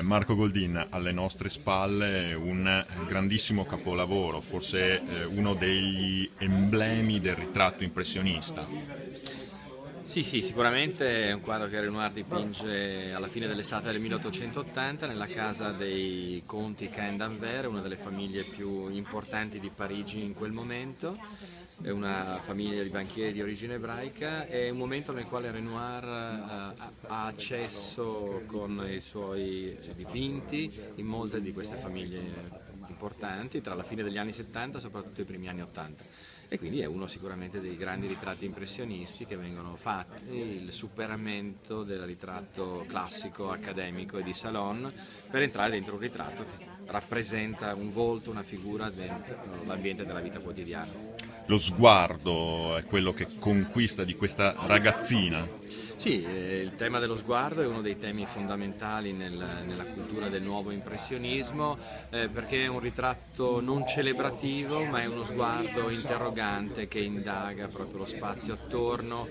Marco Goldin, alle nostre spalle un grandissimo capolavoro, forse uno degli emblemi del ritratto impressionista. Sì, sì, sicuramente è un quadro che Renoir dipinge alla fine dell'estate del 1880 nella casa dei conti Cain d'Anvers, una delle famiglie più importanti di Parigi in quel momento. È una famiglia di banchieri di origine ebraica, è un momento nel quale Renoir ha accesso con i suoi dipinti in molte di queste famiglie importanti tra la fine degli anni 70 e soprattutto i primi anni 80. E quindi è uno sicuramente dei grandi ritratti impressionisti che vengono fatti, il superamento del ritratto classico, accademico e di salon per entrare dentro un ritratto che rappresenta un volto, una figura dentro l'ambiente della vita quotidiana. Lo sguardo è quello che conquista di questa ragazzina. Sì, il tema dello sguardo è uno dei temi fondamentali nella cultura del nuovo impressionismo, perché è un ritratto non celebrativo, ma è uno sguardo interrogante che indaga proprio lo spazio attorno,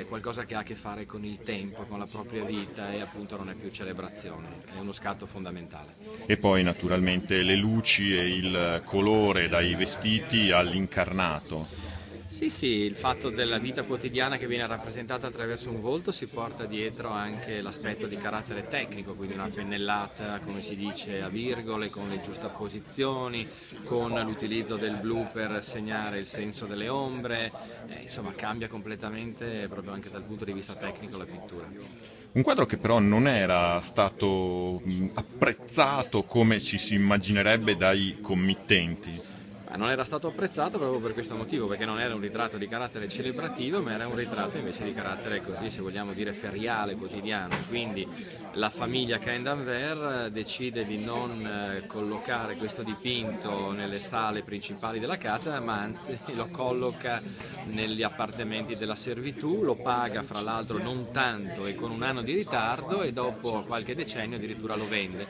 qualcosa che ha a che fare con il tempo, con la propria vita e appunto non è più celebrazione, è uno scatto fondamentale. E poi naturalmente le luci e il colore dai vestiti all'incarnato. Sì, sì, il fatto della vita quotidiana che viene rappresentata attraverso un volto si porta dietro anche l'aspetto di carattere tecnico, quindi una pennellata, come si dice, a virgole, con le giustapposizioni, con l'utilizzo del blu per segnare il senso delle ombre, insomma cambia completamente proprio anche dal punto di vista tecnico la pittura. Un quadro che però non era stato apprezzato come ci si immaginerebbe dai committenti. Non era stato apprezzato proprio per questo motivo, perché non era un ritratto di carattere celebrativo, ma era un ritratto invece di carattere così, se vogliamo dire, feriale, quotidiano. Quindi la famiglia Cain d'Anvers decide di non collocare questo dipinto nelle sale principali della casa, ma anzi lo colloca negli appartamenti della servitù, lo paga fra l'altro non tanto e con un anno di ritardo e dopo qualche decennio addirittura lo vende.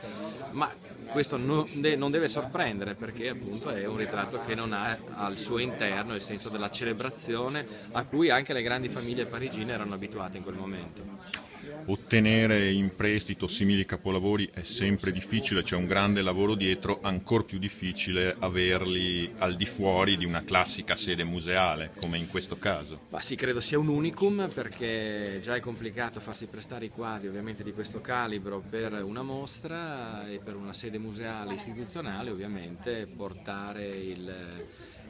Ma questo non deve sorprendere perché appunto è un ritratto che non ha al suo interno il senso della celebrazione a cui anche le grandi famiglie parigine erano abituate in quel momento. Ottenere in prestito simili capolavori è sempre difficile, c'è un grande lavoro dietro, ancor più difficile averli al di fuori di una classica sede museale, come in questo caso. Ma sì, credo sia un unicum perché già è complicato farsi prestare i quadri ovviamente di questo calibro per una mostra e per una sede museale istituzionale ovviamente portare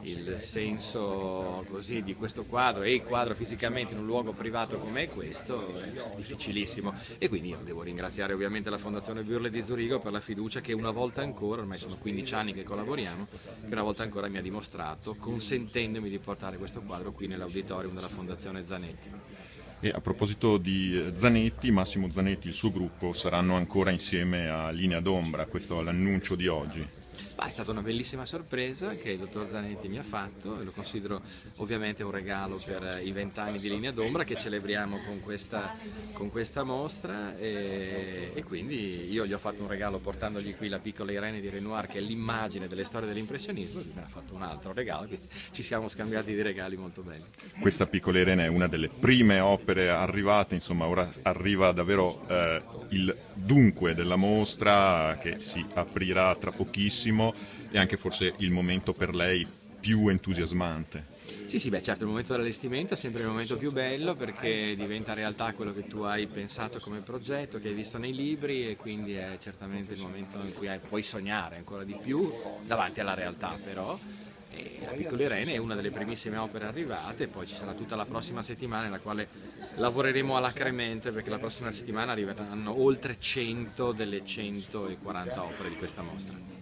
il senso così di questo quadro e il quadro fisicamente in un luogo privato come è questo è difficilissimo e quindi io devo ringraziare ovviamente la Fondazione Burle di Zurigo per la fiducia che una volta ancora, ormai sono 15 anni che collaboriamo, che una volta ancora mi ha dimostrato consentendomi di portare questo quadro qui nell'auditorium della Fondazione Zanetti. E a proposito di Zanetti, Massimo Zanetti e il suo gruppo saranno ancora insieme a Linea d'Ombra, questo è l'annuncio di oggi. È stata una bellissima sorpresa che il dottor Zanetti mi ha fatto e lo considero ovviamente un regalo per i 20 anni di Linea d'Ombra che celebriamo con questa mostra e quindi io gli ho fatto un regalo portandogli qui la piccola Irene di Renoir che è l'immagine delle storie dell'impressionismo e lui mi ha fatto un altro regalo, quindi ci siamo scambiati di regali molto belli. Questa piccola Irene è una delle prime opere arrivate, insomma ora arriva davvero il dunque della mostra che si aprirà tra pochissimo e anche forse il momento per lei più entusiasmante. Sì, sì, beh certo, il momento dell'allestimento è sempre il momento più bello perché diventa realtà quello che tu hai pensato come progetto, che hai visto nei libri e quindi è certamente il momento in cui puoi sognare ancora di più davanti alla realtà però. E la piccola Irene è una delle primissime opere arrivate, poi ci sarà tutta la prossima settimana nella quale lavoreremo alacremente perché la prossima settimana arriveranno oltre 100 delle 140 opere di questa mostra.